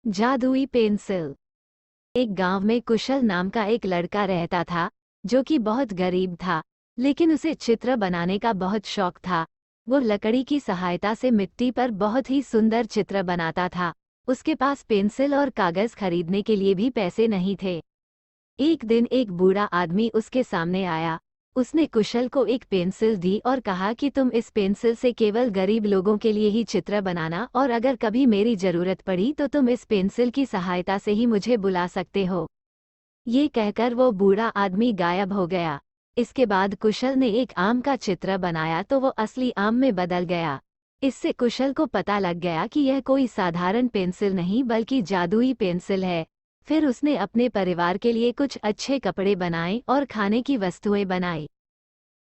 जादुई पेंसिल। एक गांव में कुशल नाम का एक लड़का रहता था, जो कि बहुत गरीब था, लेकिन उसे चित्र बनाने का बहुत शौक था। वो लकड़ी की सहायता से मिट्टी पर बहुत ही सुंदर चित्र बनाता था। उसके पास पेंसिल और कागज खरीदने के लिए भी पैसे नहीं थे। एक दिन एक बूढ़ा आदमी उसके सामने आया। उसने कुशल को एक पेंसिल दी और कहा कि तुम इस पेंसिल से केवल गरीब लोगों के लिए ही चित्र बनाना, और अगर कभी मेरी जरूरत पड़ी तो तुम इस पेंसिल की सहायता से ही मुझे बुला सकते हो। ये कहकर वो बूढ़ा आदमी गायब हो गया। इसके बाद कुशल ने एक आम का चित्र बनाया तो वो असली आम में बदल गया। इससे कुशल को पता लग गया कि यह कोई साधारण पेंसिल नहीं बल्कि जादुई पेंसिल है। फिर उसने अपने परिवार के लिए कुछ अच्छे कपड़े बनाए और खाने की वस्तुएं बनाई।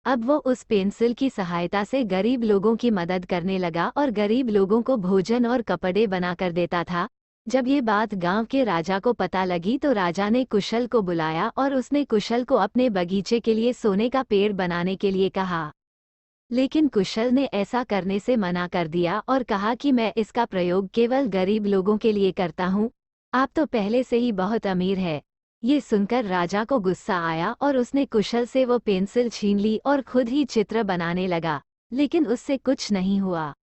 अब वो उस पेंसिल की सहायता से गरीब लोगों की मदद करने लगा और गरीब लोगों को भोजन और कपड़े बनाकर देता था। जब ये बात गांव के राजा को पता लगी तो राजा ने कुशल को बुलाया और उसने कुशल को अपने बगीचे के लिए सोने का पेड़ बनाने के लिए कहा। लेकिन कुशल ने ऐसा करने से मना कर दिया और कहा कि मैं इसका प्रयोग केवल गरीब लोगों के लिए करता हूँ। आप तो पहले से ही बहुत अमीर है। ये सुनकर राजा को गुस्सा आया और उसने कुशल से वो पेंसिल छीन ली और खुद ही चित्र बनाने लगा। लेकिन उससे कुछ नहीं हुआ।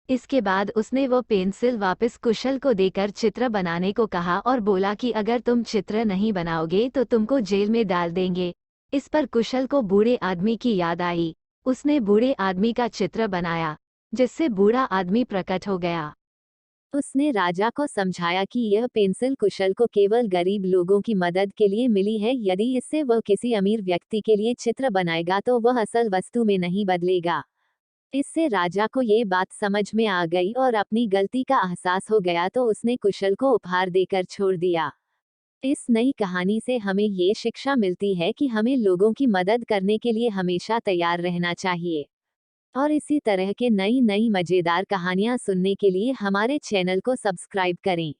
इसके बाद उसने वो पेंसिल वापस कुशल को देकर चित्र बनाने को कहा और बोला कि अगर तुम चित्र नहीं बनाओगे तो तुमको जेल में डाल देंगे। इस पर कुशल को बूढ़े आदमी की याद आई। उसने बूढ़े आदमी का चित्र बनाया, जिससे बूढ़ा आदमी प्रकट हो गया। उसने राजा को समझाया कि यह पेंसिल कुशल को केवल गरीब लोगों की मदद के लिए मिली है। यदि इससे वह किसी अमीर व्यक्ति के लिए चित्र बनाएगा तो वह असल वस्तु में नहीं बदलेगा। इससे राजा को ये बात समझ में आ गई और अपनी गलती का एहसास हो गया तो उसने कुशल को उपहार देकर छोड़ दिया। इस नई कहानी से हमें ये शिक्षा मिलती है कि हमें लोगों की मदद करने के लिए हमेशा तैयार रहना चाहिए। और इसी तरह के नई नई मजेदार कहानियां सुनने के लिए हमारे चैनल को सब्सक्राइब करें।